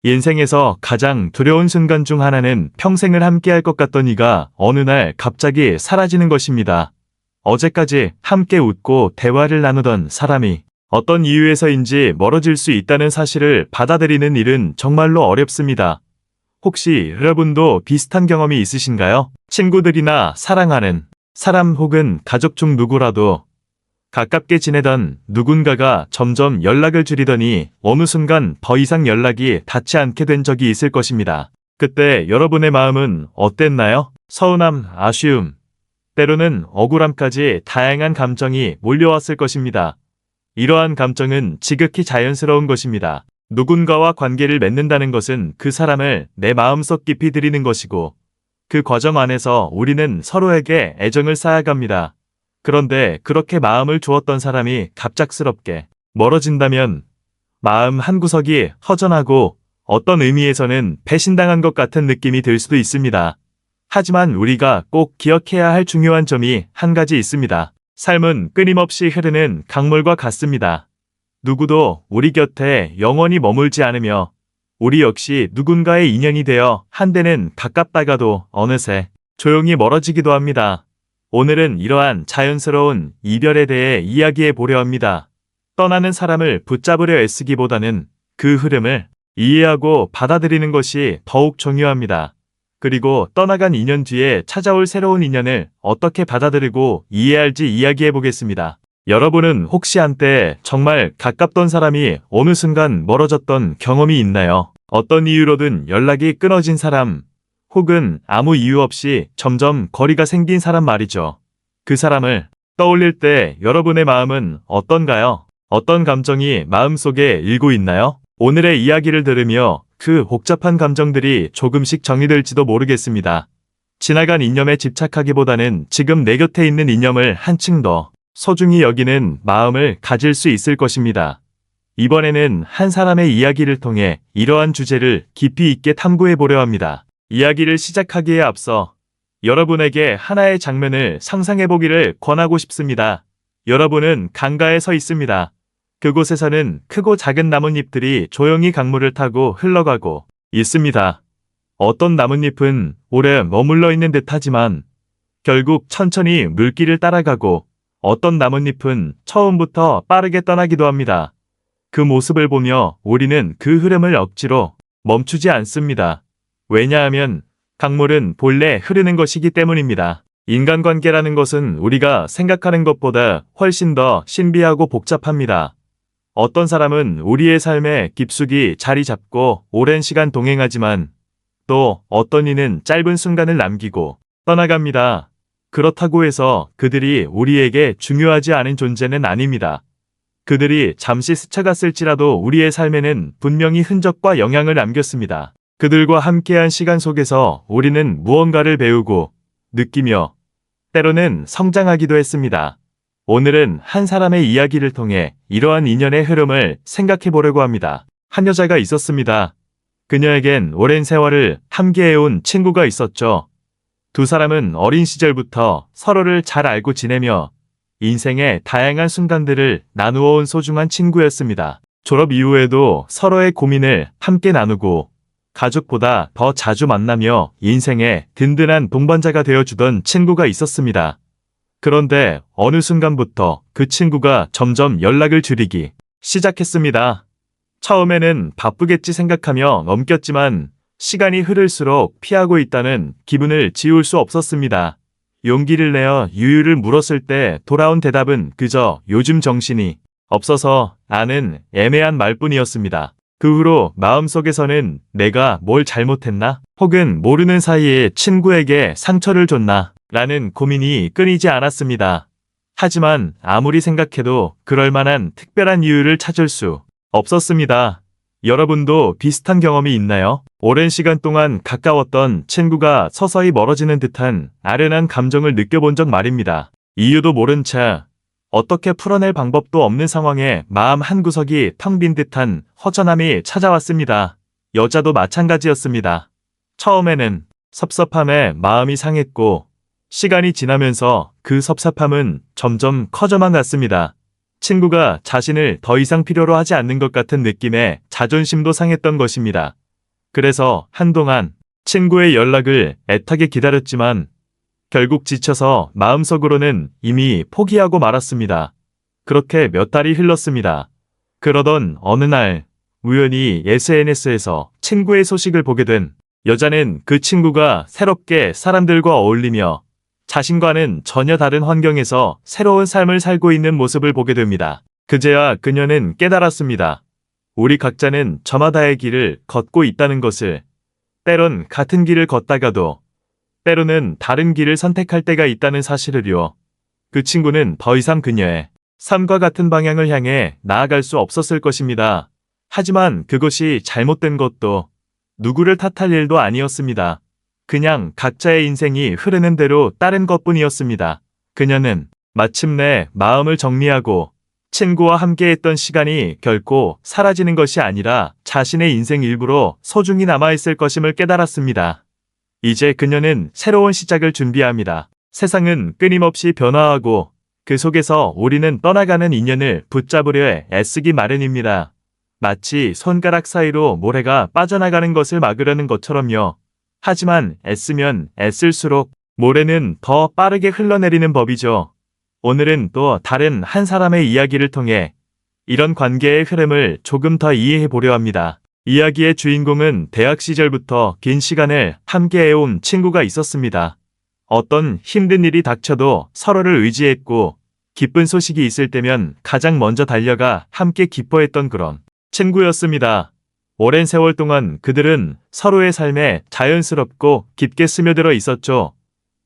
인생에서 가장 두려운 순간 중 하나는 평생을 함께할 것 같던 이가 어느 날 갑자기 사라지는 것입니다. 어제까지 함께 웃고 대화를 나누던 사람이 어떤 이유에서인지 멀어질 수 있다는 사실을 받아들이는 일은 정말로 어렵습니다. 혹시 여러분도 비슷한 경험이 있으신가요? 친구들이나 사랑하는 사람 혹은 가족 중 누구라도 가깝게 지내던 누군가가 점점 연락을 줄이더니 어느 순간 더 이상 연락이 닿지 않게 된 적이 있을 것입니다. 그때 여러분의 마음은 어땠나요? 서운함, 아쉬움, 때로는 억울함까지 다양한 감정이 몰려왔을 것입니다. 이러한 감정은 지극히 자연스러운 것입니다. 누군가와 관계를 맺는다는 것은 그 사람을 내 마음속 깊이 들이는 것이고 그 과정 안에서 우리는 서로에게 애정을 쌓아갑니다. 그런데 그렇게 마음을 주었던 사람이 갑작스럽게 멀어진다면 마음 한구석이 허전하고 어떤 의미에서는 배신당한 것 같은 느낌이 들 수도 있습니다. 하지만 우리가 꼭 기억해야 할 중요한 점이 한 가지 있습니다. 삶은 끊임없이 흐르는 강물과 같습니다. 누구도 우리 곁에 영원히 머물지 않으며 우리 역시 누군가의 인연이 되어 한때는 가깝다가도 어느새 조용히 멀어지기도 합니다. 오늘은 이러한 자연스러운 이별에 대해 이야기해 보려 합니다. 떠나는 사람을 붙잡으려 애쓰기보다는 그 흐름을 이해하고 받아들이는 것이 더욱 중요합니다. 그리고 떠나간 인연 뒤에 찾아올 새로운 인연을 어떻게 받아들이고 이해할지 이야기해 보겠습니다. 여러분은 혹시 한때 정말 가깝던 사람이 어느 순간 멀어졌던 경험이 있나요? 어떤 이유로든 연락이 끊어진 사람, 혹은 아무 이유 없이 점점 거리가 생긴 사람 말이죠. 그 사람을 떠올릴 때 여러분의 마음은 어떤가요? 어떤 감정이 마음속에 일고 있나요? 오늘의 이야기를 들으며 그 복잡한 감정들이 조금씩 정리될지도 모르겠습니다. 지나간 이념에 집착하기보다는 지금 내 곁에 있는 이념을 한층 더 소중히 여기는 마음을 가질 수 있을 것입니다. 이번에는 한 사람의 이야기를 통해 이러한 주제를 깊이 있게 탐구해 보려 합니다. 이야기를 시작하기에 앞서 여러분에게 하나의 장면을 상상해보기를 권하고 싶습니다. 여러분은 강가에 서 있습니다. 그곳에서는 크고 작은 나뭇잎들이 조용히 강물을 타고 흘러가고 있습니다. 어떤 나뭇잎은 오래 머물러 있는 듯하지만 결국 천천히 물길을 따라가고 어떤 나뭇잎은 처음부터 빠르게 떠나기도 합니다. 그 모습을 보며 우리는 그 흐름을 억지로 멈추지 않습니다. 왜냐하면 강물은 본래 흐르는 것이기 때문입니다. 인간관계라는 것은 우리가 생각하는 것보다 훨씬 더 신비하고 복잡합니다. 어떤 사람은 우리의 삶에 깊숙이 자리 잡고 오랜 시간 동행하지만 또 어떤 이는 짧은 순간을 남기고 떠나갑니다. 그렇다고 해서 그들이 우리에게 중요하지 않은 존재는 아닙니다. 그들이 잠시 스쳐갔을지라도 우리의 삶에는 분명히 흔적과 영향을 남겼습니다. 그들과 함께한 시간 속에서 우리는 무언가를 배우고 느끼며 때로는 성장하기도 했습니다. 오늘은 한 사람의 이야기를 통해 이러한 인연의 흐름을 생각해 보려고 합니다. 한 여자가 있었습니다. 그녀에겐 오랜 세월을 함께해온 친구가 있었죠. 두 사람은 어린 시절부터 서로를 잘 알고 지내며 인생의 다양한 순간들을 나누어온 소중한 친구였습니다. 졸업 이후에도 서로의 고민을 함께 나누고 가족보다 더 자주 만나며 인생의 든든한 동반자가 되어주던 친구가 있었습니다. 그런데 어느 순간부터 그 친구가 점점 연락을 줄이기 시작했습니다. 처음에는 바쁘겠지 생각하며 넘겼지만 시간이 흐를수록 피하고 있다는 기분을 지울 수 없었습니다. 용기를 내어 유유를 물었을 때 돌아온 대답은 그저 요즘 정신이 없어서 아는 애매한 말뿐이었습니다. 그 후로 마음속에서는 내가 뭘 잘못했나? 혹은 모르는 사이에 친구에게 상처를 줬나? 라는 고민이 끊이지 않았습니다. 하지만 아무리 생각해도 그럴 만한 특별한 이유를 찾을 수 없었습니다. 여러분도 비슷한 경험이 있나요? 오랜 시간 동안 가까웠던 친구가 서서히 멀어지는 듯한 아련한 감정을 느껴본 적 말입니다. 이유도 모른 채 어떻게 풀어낼 방법도 없는 상황에 마음 한구석이 텅 빈 듯한 허전함이 찾아왔습니다. 여자도 마찬가지였습니다. 처음에는 섭섭함에 마음이 상했고 시간이 지나면서 그 섭섭함은 점점 커져만 갔습니다. 친구가 자신을 더 이상 필요로 하지 않는 것 같은 느낌에 자존심도 상했던 것입니다. 그래서 한동안 친구의 연락을 애타게 기다렸지만 결국 지쳐서 마음속으로는 이미 포기하고 말았습니다. 그렇게 몇 달이 흘렀습니다. 그러던 어느 날 우연히 SNS에서 친구의 소식을 보게 된 여자는 그 친구가 새롭게 사람들과 어울리며 자신과는 전혀 다른 환경에서 새로운 삶을 살고 있는 모습을 보게 됩니다. 그제야 그녀는 깨달았습니다. 우리 각자는 저마다의 길을 걷고 있다는 것을. 때론 같은 길을 걷다가도 때로는 다른 길을 선택할 때가 있다는 사실을요. 그 친구는 더 이상 그녀의 삶과 같은 방향을 향해 나아갈 수 없었을 것입니다. 하지만 그것이 잘못된 것도 누구를 탓할 일도 아니었습니다. 그냥 각자의 인생이 흐르는 대로 따른 것뿐이었습니다. 그녀는 마침내 마음을 정리하고 친구와 함께했던 시간이 결코 사라지는 것이 아니라 자신의 인생 일부로 소중히 남아있을 것임을 깨달았습니다. 이제 그녀는 새로운 시작을 준비합니다. 세상은 끊임없이 변화하고 그 속에서 우리는 떠나가는 인연을 붙잡으려 애쓰기 마련입니다. 마치 손가락 사이로 모래가 빠져나가는 것을 막으려는 것처럼요. 하지만 애쓰면 애쓸수록 모래는 더 빠르게 흘러내리는 법이죠. 오늘은 또 다른 한 사람의 이야기를 통해 이런 관계의 흐름을 조금 더 이해해 보려 합니다. 이야기의 주인공은 대학 시절부터 긴 시간을 함께해온 친구가 있었습니다. 어떤 힘든 일이 닥쳐도 서로를 의지했고 기쁜 소식이 있을 때면 가장 먼저 달려가 함께 기뻐했던 그런 친구였습니다. 오랜 세월 동안 그들은 서로의 삶에 자연스럽고 깊게 스며들어 있었죠.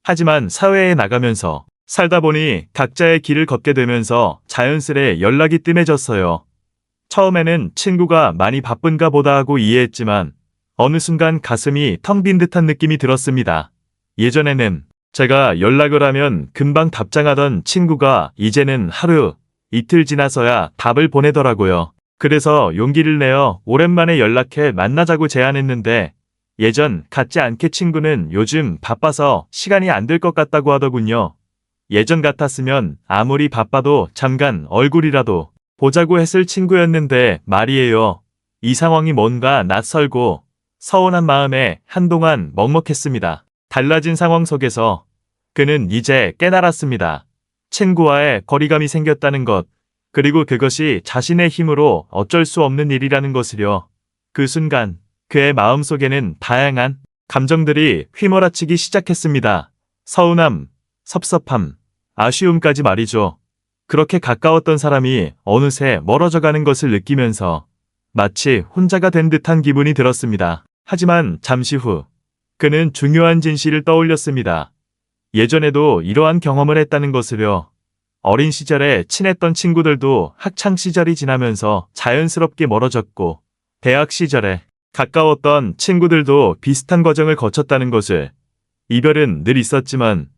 하지만 사회에 나가면서 살다 보니 각자의 길을 걷게 되면서 자연스레 연락이 뜸해졌어요. 처음에는 친구가 많이 바쁜가 보다 하고 이해했지만 어느 순간 가슴이 텅 빈 듯한 느낌이 들었습니다. 예전에는 제가 연락을 하면 금방 답장하던 친구가 이제는 하루, 이틀 지나서야 답을 보내더라고요. 그래서 용기를 내어 오랜만에 연락해 만나자고 제안했는데 예전 같지 않게 친구는 요즘 바빠서 시간이 안 될 것 같다고 하더군요. 예전 같았으면 아무리 바빠도 잠깐 얼굴이라도 보자고 했을 친구였는데 말이에요. 이 상황이 뭔가 낯설고 서운한 마음에 한동안 먹먹했습니다. 달라진 상황 속에서 그는 이제 깨달았습니다. 친구와의 거리감이 생겼다는 것, 그리고 그것이 자신의 힘으로 어쩔 수 없는 일이라는 것을요. 그 순간 그의 마음속에는 다양한 감정들이 휘몰아치기 시작했습니다. 서운함, 섭섭함, 아쉬움까지 말이죠. 그렇게 가까웠던 사람이 어느새 멀어져가는 것을 느끼면서 마치 혼자가 된 듯한 기분이 들었습니다. 하지만 잠시 후 그는 중요한 진실을 떠올렸습니다. 예전에도 이러한 경험을 했다는 것을요. 어린 시절에 친했던 친구들도 학창 시절이 지나면서 자연스럽게 멀어졌고 대학 시절에 가까웠던 친구들도 비슷한 과정을 거쳤다는 것을. 이별은 늘 있었지만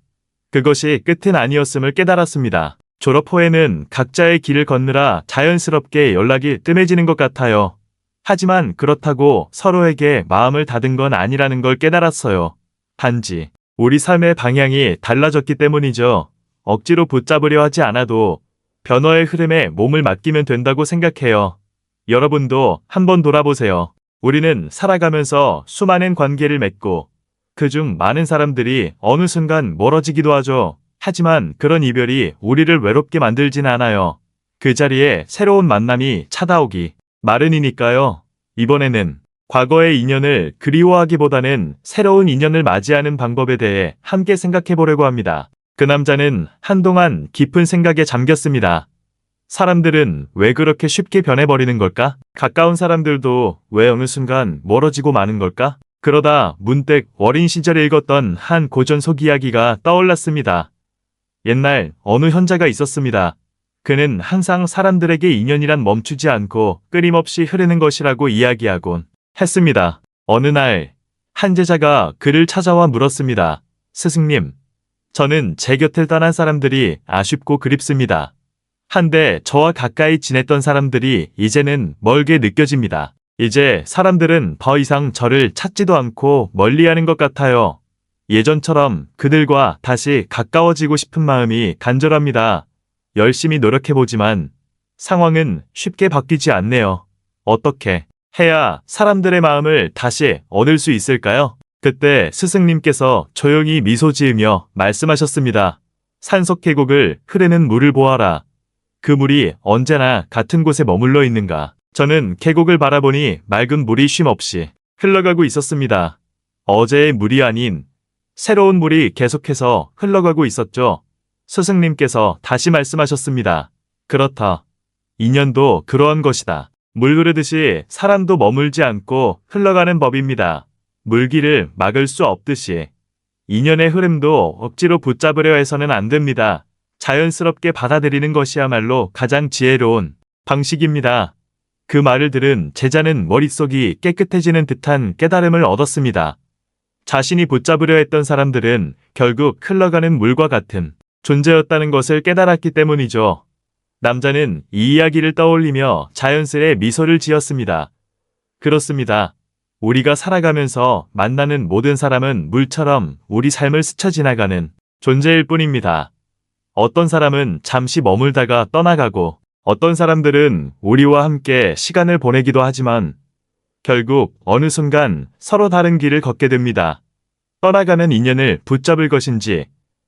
그것이 끝은 아니었음을 깨달았습니다. 졸업 후에는 각자의 길을 걷느라 자연스럽게 연락이 뜸해지는 것 같아요. 하지만 그렇다고 서로에게 마음을 닫은 건 아니라는 걸 깨달았어요. 단지 우리 삶의 방향이 달라졌기 때문이죠. 억지로 붙잡으려 하지 않아도 변화의 흐름에 몸을 맡기면 된다고 생각해요. 여러분도 한번 돌아보세요. 우리는 살아가면서 수많은 관계를 맺고 그중 많은 사람들이 어느 순간 멀어지기도 하죠. 하지만 그런 이별이 우리를 외롭게 만들진 않아요. 그 자리에 새로운 만남이 찾아오기 마련이니까요. 이번에는 과거의 인연을 그리워하기보다는 새로운 인연을 맞이하는 방법에 대해 함께 생각해 보려고 합니다. 그 남자는 한동안 깊은 생각에 잠겼습니다. 사람들은 왜 그렇게 쉽게 변해버리는 걸까? 가까운 사람들도 왜 어느 순간 멀어지고 마는 걸까? 그러다 문득 어린 시절에 읽었던 한 고전 속 이야기가 떠올랐습니다. 옛날 어느 현자가 있었습니다. 그는 항상 사람들에게 인연이란 멈추지 않고 끊임없이 흐르는 것이라고 이야기하곤 했습니다. 어느 날 한 제자가 그를 찾아와 물었습니다. 스승님, 저는 제 곁을 떠난 사람들이 아쉽고 그립습니다. 한데 저와 가까이 지냈던 사람들이 이제는 멀게 느껴집니다. 이제 사람들은 더 이상 저를 찾지도 않고 멀리하는 것 같아요. 예전처럼 그들과 다시 가까워지고 싶은 마음이 간절합니다. 열심히 노력해보지만 상황은 쉽게 바뀌지 않네요. 어떻게 해야 사람들의 마음을 다시 얻을 수 있을까요? 그때 스승님께서 조용히 미소 지으며 말씀하셨습니다. 산속 계곡을 흐르는 물을 보아라. 그 물이 언제나 같은 곳에 머물러 있는가. 저는 계곡을 바라보니 맑은 물이 쉼없이 흘러가고 있었습니다. 어제의 물이 아닌 새로운 물이 계속해서 흘러가고 있었죠. 스승님께서 다시 말씀하셨습니다. 그렇다. 인연도 그러한 것이다. 물 흐르듯이 사람도 머물지 않고 흘러가는 법입니다. 물길을 막을 수 없듯이 인연의 흐름도 억지로 붙잡으려 해서는 안 됩니다. 자연스럽게 받아들이는 것이야말로 가장 지혜로운 방식입니다. 그 말을 들은 제자는 머릿속이 깨끗해지는 듯한 깨달음을 얻었습니다. 자신이 붙잡으려 했던 사람들은 결국 흘러가는 물과 같은 존재였다는 것을 깨달았기 때문이죠. 남자는 이 이야기를 떠올리며 자연스레 미소를 지었습니다. 그렇습니다. 우리가 살아가면서 만나는 모든 사람은 물처럼 우리 삶을 스쳐 지나가는 존재일 뿐입니다. 어떤 사람은 잠시 머물다가 떠나가고 어떤 사람들은 우리와 함께 시간을 보내기도 하지만 결국 어느 순간 서로 다른 길을 걷게 됩니다. 떠나가는 인연을 붙잡을 것인지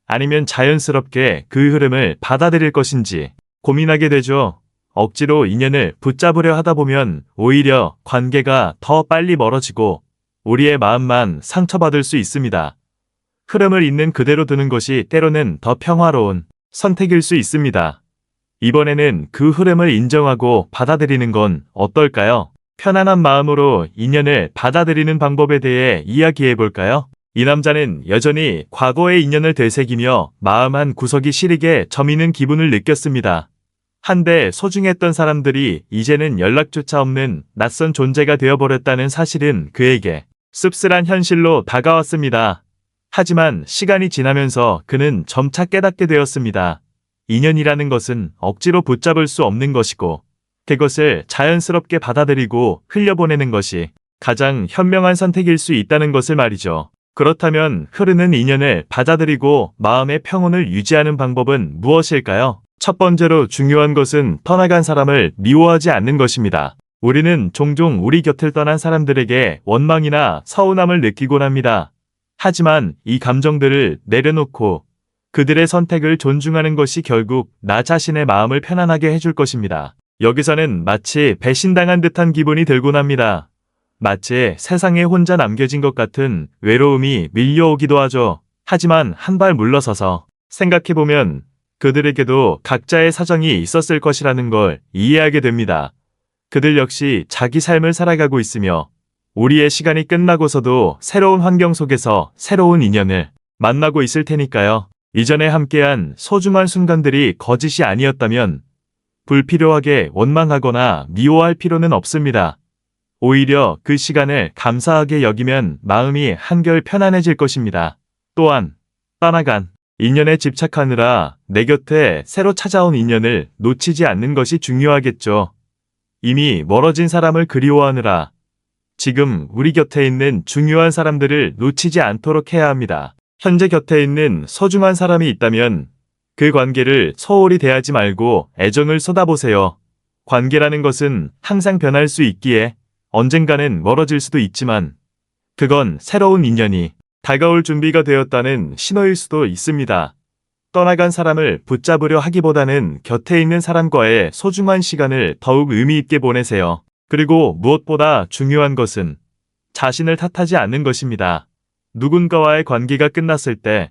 아니면 자연스럽게 그 흐름을 받아들일 것인지 고민하게 되죠. 억지로 인연을 붙잡으려 하다 보면 오히려 관계가 더 빨리 멀어지고 우리의 마음만 상처받을 수 있습니다. 흐름을 있는 그대로 두는 것이 때로는 더 평화로운 선택일 수 있습니다. 이번에는 그 흐름을 인정하고 받아들이는 건 어떨까요? 편안한 마음으로 인연을 받아들이는 방법에 대해 이야기해 볼까요? 이 남자는 여전히 과거의 인연을 되새기며 마음 한 구석이 시리게 저미는 기분을 느꼈습니다. 한때 소중했던 사람들이 이제는 연락조차 없는 낯선 존재가 되어버렸다는 사실은 그에게 씁쓸한 현실로 다가왔습니다. 하지만 시간이 지나면서 그는 점차 깨닫게 되었습니다. 인연이라는 것은 억지로 붙잡을 수 없는 것이고 그것을 자연스럽게 받아들이고 흘려보내는 것이 가장 현명한 선택일 수 있다는 것을 말이죠. 그렇다면 흐르는 인연을 받아들이고 마음의 평온을 유지하는 방법은 무엇일까요? 첫 번째로 중요한 것은 떠나간 사람을 미워하지 않는 것입니다. 우리는 종종 우리 곁을 떠난 사람들에게 원망이나 서운함을 느끼곤 합니다. 하지만 이 감정들을 내려놓고 그들의 선택을 존중하는 것이 결국 나 자신의 마음을 편안하게 해줄 것입니다. 여기서는 마치 배신당한 듯한 기분이 들곤 합니다. 마치 세상에 혼자 남겨진 것 같은 외로움이 밀려오기도 하죠. 하지만 한 발 물러서서 생각해보면 그들에게도 각자의 사정이 있었을 것이라는 걸 이해하게 됩니다. 그들 역시 자기 삶을 살아가고 있으며 우리의 시간이 끝나고서도 새로운 환경 속에서 새로운 인연을 만나고 있을 테니까요. 이전에 함께한 소중한 순간들이 거짓이 아니었다면 불필요하게 원망하거나 미워할 필요는 없습니다. 오히려 그 시간을 감사하게 여기면 마음이 한결 편안해질 것입니다. 또한 떠나간 인연에 집착하느라 내 곁에 새로 찾아온 인연을 놓치지 않는 것이 중요하겠죠. 이미 멀어진 사람을 그리워하느라 지금 우리 곁에 있는 중요한 사람들을 놓치지 않도록 해야 합니다. 현재 곁에 있는 소중한 사람이 있다면 그 관계를 소홀히 대하지 말고 애정을 쏟아보세요. 관계라는 것은 항상 변할 수 있기에 언젠가는 멀어질 수도 있지만 그건 새로운 인연이 다가올 준비가 되었다는 신호일 수도 있습니다. 떠나간 사람을 붙잡으려 하기보다는 곁에 있는 사람과의 소중한 시간을 더욱 의미 있게 보내세요. 그리고 무엇보다 중요한 것은 자신을 탓하지 않는 것입니다. 누군가와의 관계가 끝났을 때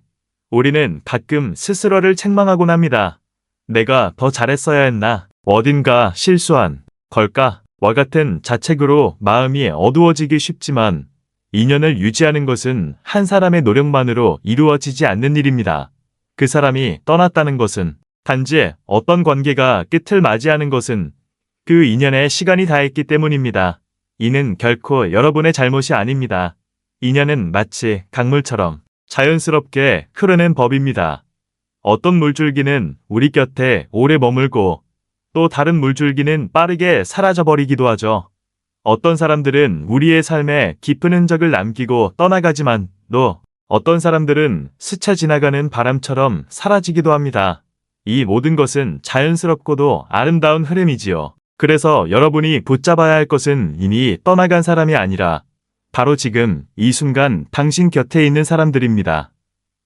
우리는 가끔 스스로를 책망하곤 합니다. 내가 더 잘했어야 했나? 어딘가 실수한 걸까? 와 같은 자책으로 마음이 어두워지기 쉽지만 인연을 유지하는 것은 한 사람의 노력만으로 이루어지지 않는 일입니다. 그 사람이 떠났다는 것은 단지 어떤 관계가 끝을 맞이하는 것은 그 인연에 시간이 다했기 때문입니다. 이는 결코 여러분의 잘못이 아닙니다. 인연은 마치 강물처럼 자연스럽게 흐르는 법입니다. 어떤 물줄기는 우리 곁에 오래 머물고 또 다른 물줄기는 빠르게 사라져버리기도 하죠. 어떤 사람들은 우리의 삶에 깊은 흔적을 남기고 떠나가지만 또 어떤 사람들은 스쳐 지나가는 바람처럼 사라지기도 합니다. 이 모든 것은 자연스럽고도 아름다운 흐름이지요. 그래서 여러분이 붙잡아야 할 것은 이미 떠나간 사람이 아니라 바로 지금 이 순간 당신 곁에 있는 사람들입니다.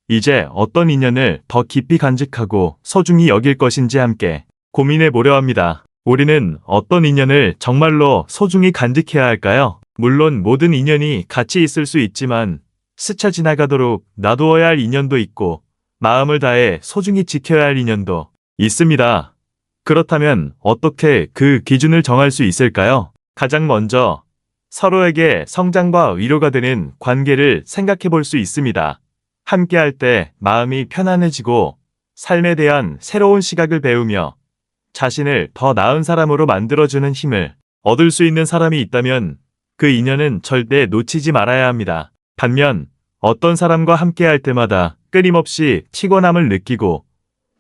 이제 어떤 인연을 더 깊이 간직하고 소중히 여길 것인지 함께 고민해 보려 합니다. 우리는 어떤 인연을 정말로 소중히 간직해야 할까요? 물론 모든 인연이 같이 있을 수 있지만 스쳐 지나가도록 놔두어야 할 인연도 있고 마음을 다해 소중히 지켜야 할 인연도 있습니다. 그렇다면 어떻게 그 기준을 정할 수 있을까요? 가장 먼저 서로에게 성장과 위로가 되는 관계를 생각해 볼 수 있습니다. 함께할 때 마음이 편안해지고 삶에 대한 새로운 시각을 배우며 자신을 더 나은 사람으로 만들어주는 힘을 얻을 수 있는 사람이 있다면 그 인연은 절대 놓치지 말아야 합니다. 반면 어떤 사람과 함께할 때마다 끊임없이 피곤함을 느끼고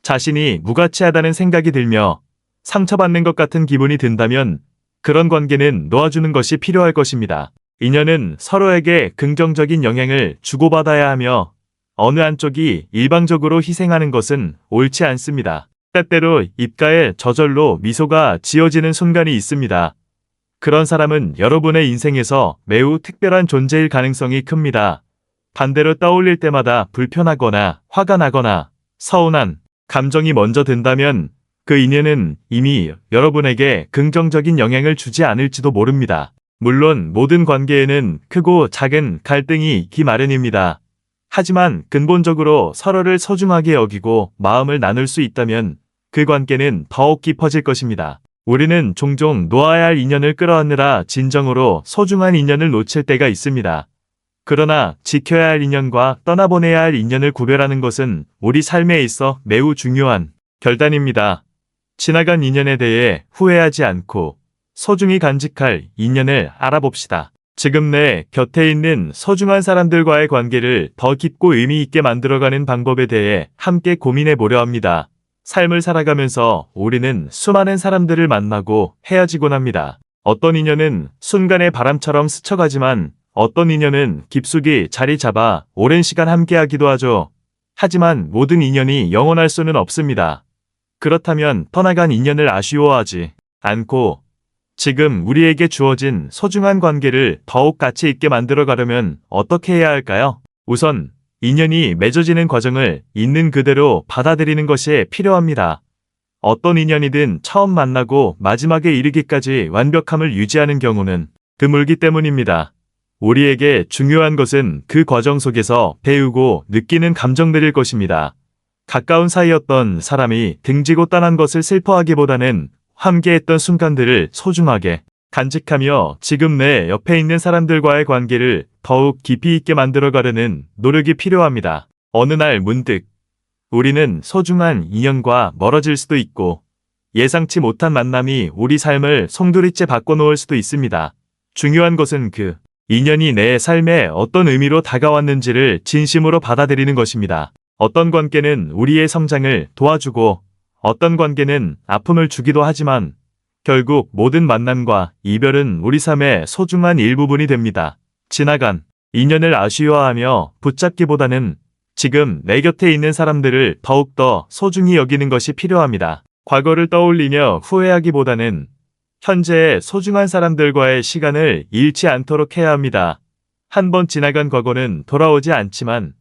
자신이 무가치하다는 생각이 들며 상처받는 것 같은 기분이 든다면 그런 관계는 놓아주는 것이 필요할 것입니다. 인연은 서로에게 긍정적인 영향을 주고받아야 하며 어느 한쪽이 일방적으로 희생하는 것은 옳지 않습니다. 때때로 입가에 저절로 미소가 지어지는 순간이 있습니다. 그런 사람은 여러분의 인생에서 매우 특별한 존재일 가능성이 큽니다. 반대로 떠올릴 때마다 불편하거나 화가 나거나 서운한 감정이 먼저 든다면 그 인연은 이미 여러분에게 긍정적인 영향을 주지 않을지도 모릅니다. 물론 모든 관계에는 크고 작은 갈등이 있기 마련입니다. 하지만 근본적으로 서로를 소중하게 여기고 마음을 나눌 수 있다면 그 관계는 더욱 깊어질 것입니다. 우리는 종종 놓아야 할 인연을 끌어안느라 진정으로 소중한 인연을 놓칠 때가 있습니다. 그러나 지켜야 할 인연과 떠나보내야 할 인연을 구별하는 것은 우리 삶에 있어 매우 중요한 결단입니다. 지나간 인연에 대해 후회하지 않고 소중히 간직할 인연을 알아봅시다. 지금 내 곁에 있는 소중한 사람들과의 관계를 더 깊고 의미 있게 만들어가는 방법에 대해 함께 고민해 보려 합니다. 삶을 살아가면서 우리는 수많은 사람들을 만나고 헤어지곤 합니다. 어떤 인연은 순간의 바람처럼 스쳐가지만 어떤 인연은 깊숙이 자리 잡아 오랜 시간 함께하기도 하죠. 하지만 모든 인연이 영원할 수는 없습니다. 그렇다면 떠나간 인연을 아쉬워하지 않고 지금 우리에게 주어진 소중한 관계를 더욱 가치 있게 만들어가려면 어떻게 해야 할까요? 우선 인연이 맺어지는 과정을 있는 그대로 받아들이는 것이 필요합니다. 어떤 인연이든 처음 만나고 마지막에 이르기까지 완벽함을 유지하는 경우는 드물기 때문입니다. 우리에게 중요한 것은 그 과정 속에서 배우고 느끼는 감정들일 것입니다. 가까운 사이였던 사람이 등지고 떠난 것을 슬퍼하기보다는 함께했던 순간들을 소중하게 간직하며 지금 내 옆에 있는 사람들과의 관계를 더욱 깊이 있게 만들어가려는 노력이 필요합니다. 어느 날 문득 우리는 소중한 인연과 멀어질 수도 있고 예상치 못한 만남이 우리 삶을 송두리째 바꿔놓을 수도 있습니다. 중요한 것은 그 인연이 내 삶에 어떤 의미로 다가왔는지를 진심으로 받아들이는 것입니다. 어떤 관계는 우리의 성장을 도와주고 어떤 관계는 아픔을 주기도 하지만 결국 모든 만남과 이별은 우리 삶의 소중한 일부분이 됩니다. 지나간 인연을 아쉬워하며 붙잡기보다는 지금 내 곁에 있는 사람들을 더욱더 소중히 여기는 것이 필요합니다. 과거를 떠올리며 후회하기보다는 현재의 소중한 사람들과의 시간을 잃지 않도록 해야 합니다. 한번 지나간 과거는 돌아오지 않지만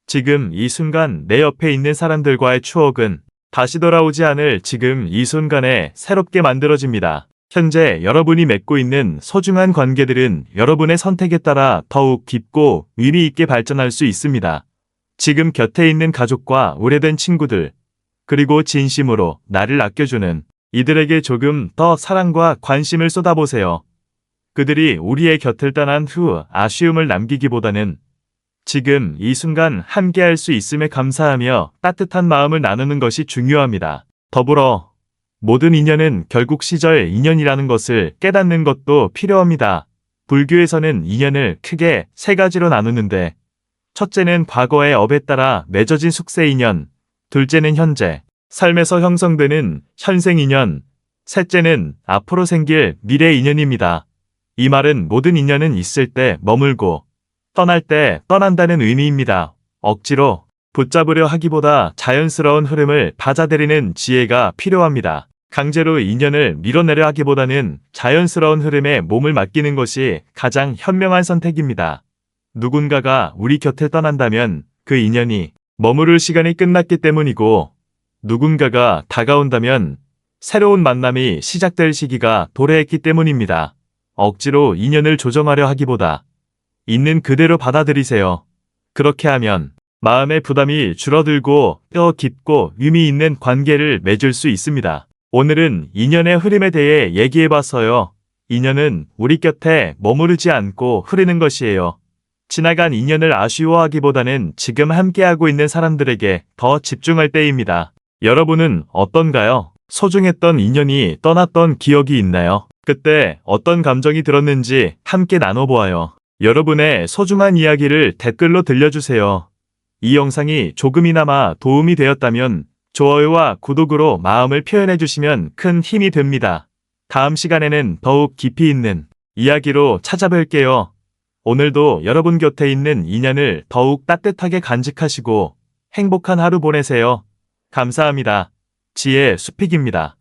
지금 이 순간 내 옆에 있는 사람들과의 추억은 다시 돌아오지 않을 지금 이 순간에 새롭게 만들어집니다. 현재 여러분이 맺고 있는 소중한 관계들은 여러분의 선택에 따라 더욱 깊고 의미 있게 발전할 수 있습니다. 지금 곁에 있는 가족과 오래된 친구들, 그리고 진심으로 나를 아껴주는 이들에게 조금 더 사랑과 관심을 쏟아보세요. 그들이 우리의 곁을 떠난 후 아쉬움을 남기기보다는 지금 이 순간 함께할 수 있음에 감사하며 따뜻한 마음을 나누는 것이 중요합니다. 더불어 모든 인연은 결국 시절 인연이라는 것을 깨닫는 것도 필요합니다. 불교에서는 인연을 크게 세 가지로 나누는데 첫째는 과거의 업에 따라 맺어진 숙세 인연, 둘째는 현재, 삶에서 형성되는 현생 인연, 셋째는 앞으로 생길 미래 인연입니다. 이 말은 모든 인연은 있을 때 머물고 떠날 때 떠난다는 의미입니다. 억지로 붙잡으려 하기보다 자연스러운 흐름을 받아들이는 지혜가 필요합니다. 강제로 인연을 밀어내려 하기보다는 자연스러운 흐름에 몸을 맡기는 것이 가장 현명한 선택입니다. 누군가가 우리 곁을 떠난다면 그 인연이 머무를 시간이 끝났기 때문이고, 누군가가 다가온다면 새로운 만남이 시작될 시기가 도래했기 때문입니다. 억지로 인연을 조정하려 하기보다 있는 그대로 받아들이세요. 그렇게 하면 마음의 부담이 줄어들고 더 깊고 의미 있는 관계를 맺을 수 있습니다. 오늘은 인연의 흐름에 대해 얘기해봤어요. 인연은 우리 곁에 머무르지 않고 흐르는 것이에요. 지나간 인연을 아쉬워하기보다는 지금 함께하고 있는 사람들에게 더 집중할 때입니다. 여러분은 어떤가요? 소중했던 인연이 떠났던 기억이 있나요? 그때 어떤 감정이 들었는지 함께 나눠보아요. 여러분의 소중한 이야기를 댓글로 들려주세요. 이 영상이 조금이나마 도움이 되었다면 좋아요와 구독으로 마음을 표현해주시면 큰 힘이 됩니다. 다음 시간에는 더욱 깊이 있는 이야기로 찾아뵐게요. 오늘도 여러분 곁에 있는 인연을 더욱 따뜻하게 간직하시고 행복한 하루 보내세요. 감사합니다. 지혜 수픽입니다.